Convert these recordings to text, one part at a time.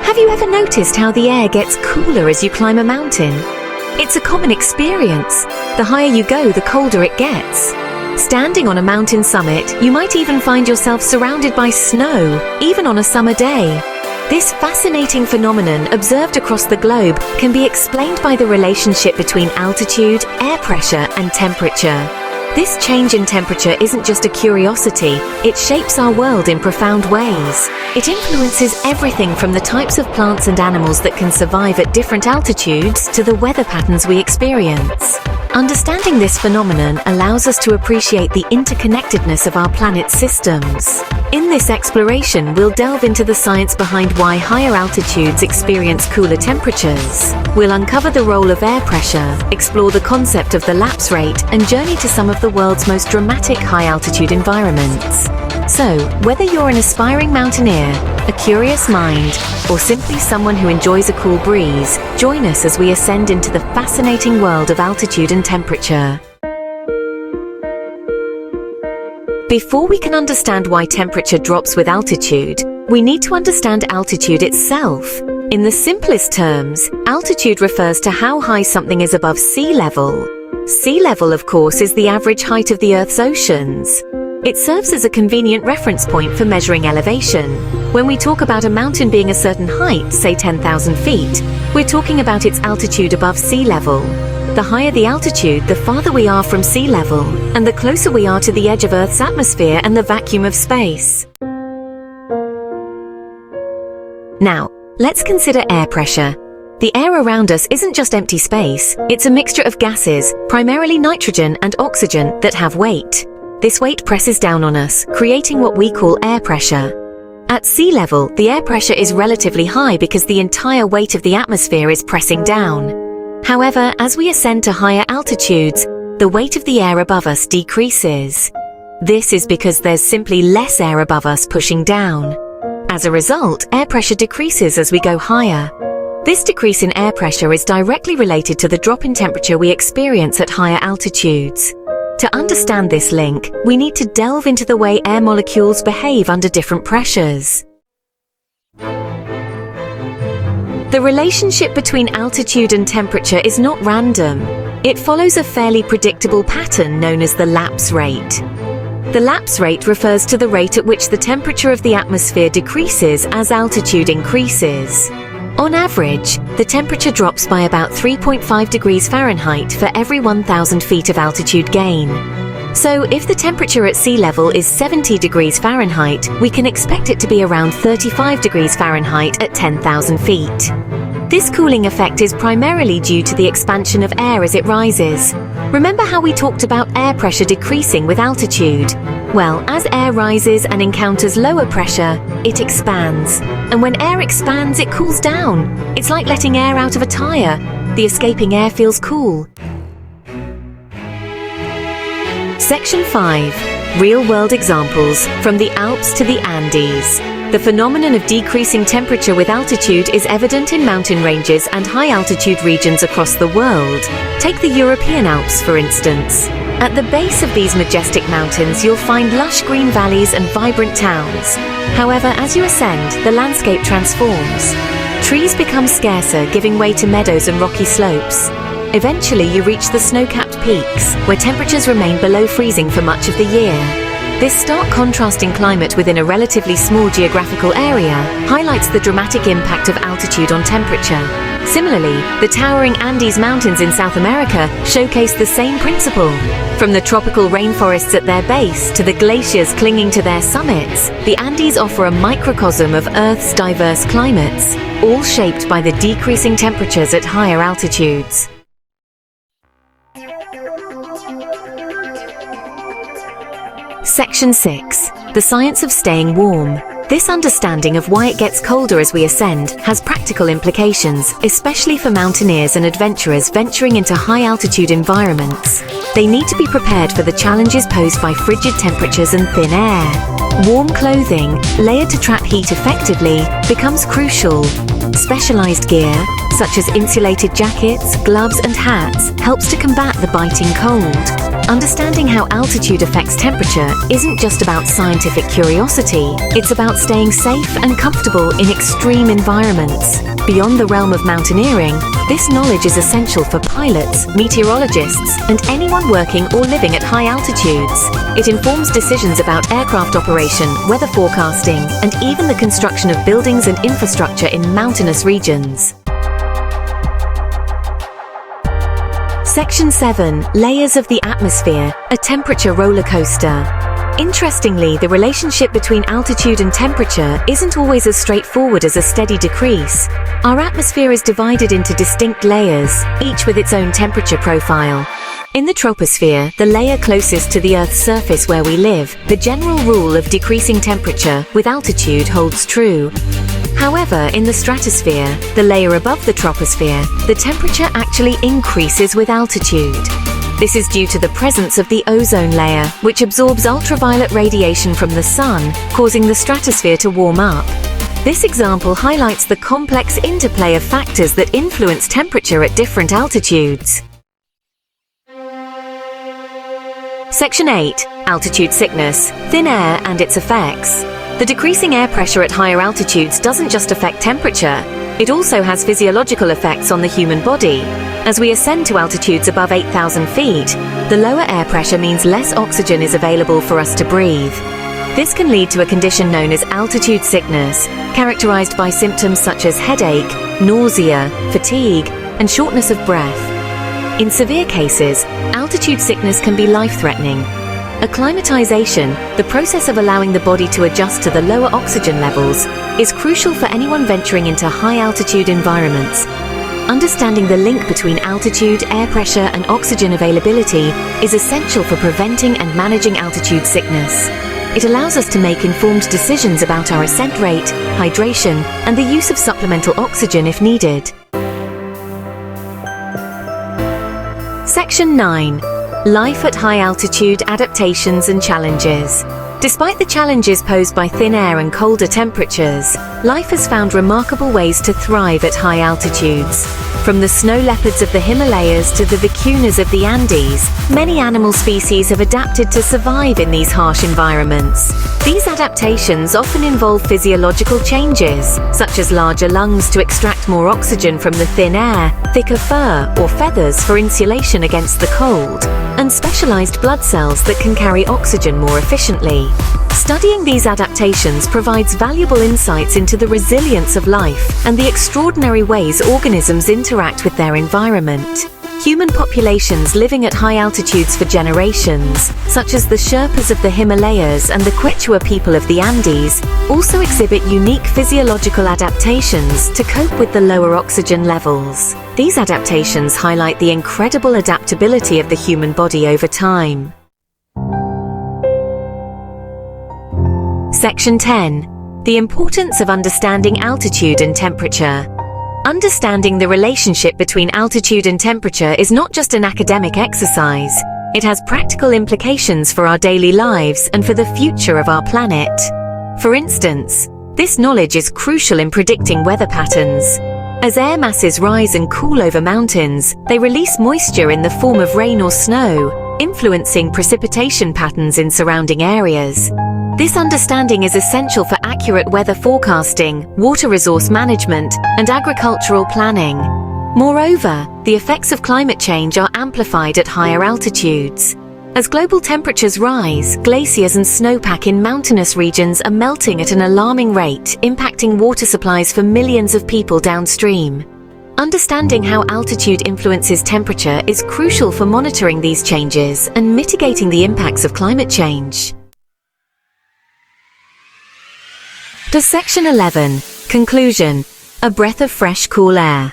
Have you ever noticed how the air gets cooler as you climb a mountain? It's a common experience. The higher you go, the colder it gets. Standing on a mountain summit, you might even find yourself surrounded by snow, even on a summer day. This fascinating phenomenon, observed across the globe, can be explained by the relationship between altitude, air pressure, and temperature. This change in temperature isn't just a curiosity, it shapes our world in profound ways. It influences everything from the types of plants and animals that can survive at different altitudes to the weather patterns we experience. Understanding this phenomenon allows us to appreciate the interconnectedness of our planet's systems. In this exploration, we'll delve into the science behind why higher altitudes experience cooler temperatures. We'll uncover the role of air pressure, explore the concept of the lapse rate, and journey to some of the world's most dramatic high-altitude environments. So, whether you're an aspiring mountaineer, a curious mind, or simply someone who enjoys a cool breeze, join us as we ascend into the fascinating world of altitude and temperature. Before we can understand why temperature drops with altitude, we need to understand altitude itself. In the simplest terms, altitude refers to how high something is above sea level. Sea level, of course, is the average height of the Earth's oceans. It serves as a convenient reference point for measuring elevation. When we talk about a mountain being a certain height, say 10,000 feet, we're talking about its altitude above sea level. The higher the altitude, the farther we are from sea level, and the closer we are to the edge of Earth's atmosphere and the vacuum of space. Now, let's consider air pressure. The air around us isn't just empty space, it's a mixture of gases, primarily nitrogen and oxygen, that have weight. This weight presses down on us, creating what we call air pressure. At sea level, the air pressure is relatively high because the entire weight of the atmosphere is pressing down. However, as we ascend to higher altitudes, the weight of the air above us decreases. This is because there's simply less air above us pushing down. As a result, air pressure decreases as we go higher. This decrease in air pressure is directly related to the drop in temperature we experience at higher altitudes. To understand this link, we need to delve into the way air molecules behave under different pressures. The relationship between altitude and temperature is not random. It follows a fairly predictable pattern known as the lapse rate. The lapse rate refers to the rate at which the temperature of the atmosphere decreases as altitude increases. On average, the temperature drops by about 3.5 degrees Fahrenheit for every 1,000 feet of altitude gain. So, if the temperature at sea level is 70 degrees Fahrenheit, we can expect it to be around 35 degrees Fahrenheit at 10,000 feet. This cooling effect is primarily due to the expansion of air as it rises. Remember how we talked about air pressure decreasing with altitude? Well, as air rises and encounters lower pressure, it expands. And when air expands, it cools down. It's like letting air out of a tire. The escaping air feels cool. Section 5. Real-world examples from the Alps to the Andes. The phenomenon of decreasing temperature with altitude is evident in mountain ranges and high-altitude regions across the world. Take the European Alps, for instance. At the base of these majestic mountains, you'll find lush green valleys and vibrant towns. However, as you ascend, the landscape transforms. Trees become scarcer, giving way to meadows and rocky slopes. Eventually, you reach the snow-capped peaks, where temperatures remain below freezing for much of the year. This stark contrast in climate within a relatively small geographical area highlights the dramatic impact of altitude on temperature. Similarly, the towering Andes Mountains in South America showcase the same principle. From the tropical rainforests at their base to the glaciers clinging to their summits, the Andes offer a microcosm of Earth's diverse climates, all shaped by the decreasing temperatures at higher altitudes. Section 6. The science of staying warm. This understanding of why it gets colder as we ascend has practical implications, especially for mountaineers and adventurers venturing into high-altitude environments. They need to be prepared for the challenges posed by frigid temperatures and thin air. Warm clothing, layered to trap heat effectively, becomes crucial. Specialized gear, such as insulated jackets, gloves, and hats, helps to combat the biting cold. Understanding how altitude affects temperature isn't just about scientific curiosity, it's about staying safe and comfortable in extreme environments. Beyond the realm of mountaineering, this knowledge is essential for pilots, meteorologists, and anyone working or living at high altitudes. It informs decisions about aircraft operation, weather forecasting, and even the construction of buildings and infrastructure in mountainous regions. Section 7. Layers of the atmosphere, a temperature roller coaster. Interestingly, the relationship between altitude and temperature isn't always as straightforward as a steady decrease. Our atmosphere is divided into distinct layers, each with its own temperature profile. In the troposphere, the layer closest to the Earth's surface where we live, the general rule of decreasing temperature with altitude holds true. However, in the stratosphere, the layer above the troposphere, the temperature actually increases with altitude. This is due to the presence of the ozone layer, which absorbs ultraviolet radiation from the sun, causing the stratosphere to warm up. This example highlights the complex interplay of factors that influence temperature at different altitudes. Section 8. Altitude sickness, thin air and its effects. The decreasing air pressure at higher altitudes doesn't just affect temperature, it also has physiological effects on the human body. As we ascend to altitudes above 8,000 feet, the lower air pressure means less oxygen is available for us to breathe. This can lead to a condition known as altitude sickness, characterized by symptoms such as headache, nausea, fatigue, and shortness of breath. In severe cases, altitude sickness can be life-threatening. Acclimatization, the process of allowing the body to adjust to the lower oxygen levels, is crucial for anyone venturing into high-altitude environments. Understanding the link between altitude, air pressure, and oxygen availability is essential for preventing and managing altitude sickness. It allows us to make informed decisions about our ascent rate, hydration, and the use of supplemental oxygen if needed. Section 9. Life at high altitude, adaptations and challenges. Despite the challenges posed by thin air and colder temperatures, life has found remarkable ways to thrive at high altitudes. From the snow leopards of the Himalayas to the vicuñas of the Andes, many animal species have adapted to survive in these harsh environments. These adaptations often involve physiological changes, such as larger lungs to extract more oxygen from the thin air, thicker fur or feathers for insulation against the cold, and specialized blood cells that can carry oxygen more efficiently. Studying these adaptations provides valuable insights into the resilience of life and the extraordinary ways organisms interact with their environment. Human populations living at high altitudes for generations, such as the Sherpas of the Himalayas and the Quechua people of the Andes, also exhibit unique physiological adaptations to cope with the lower oxygen levels. These adaptations highlight the incredible adaptability of the human body over time. Section 10. The importance of understanding altitude and temperature. Understanding the relationship between altitude and temperature is not just an academic exercise. It has practical implications for our daily lives and for the future of our planet. For instance, this knowledge is crucial in predicting weather patterns. As air masses rise and cool over mountains, they release moisture in the form of rain or snow, influencing precipitation patterns in surrounding areas. This understanding is essential for accurate weather forecasting, water resource management, and agricultural planning. Moreover, the effects of climate change are amplified at higher altitudes. As global temperatures rise, glaciers and snowpack in mountainous regions are melting at an alarming rate, impacting water supplies for millions of people downstream. Understanding how altitude influences temperature is crucial for monitoring these changes and mitigating the impacts of climate change. To Section 11. Conclusion. A breath of fresh, cool air.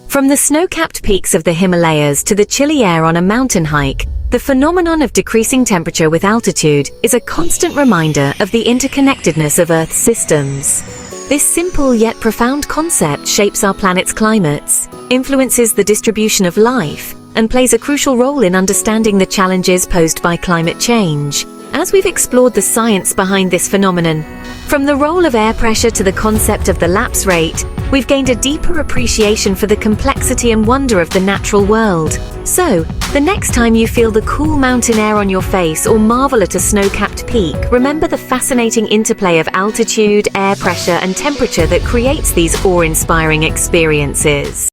From the snow-capped peaks of the Himalayas to the chilly air on a mountain hike, the phenomenon of decreasing temperature with altitude is a constant reminder of the interconnectedness of Earth's systems. This simple yet profound concept shapes our planet's climates, influences the distribution of life, and plays a crucial role in understanding the challenges posed by climate change. As we've explored the science behind this phenomenon, from the role of air pressure to the concept of the lapse rate, we've gained a deeper appreciation for the complexity and wonder of the natural world. So, the next time you feel the cool mountain air on your face or marvel at a snow-capped peak, remember the fascinating interplay of altitude, air pressure, and temperature that creates these awe-inspiring experiences.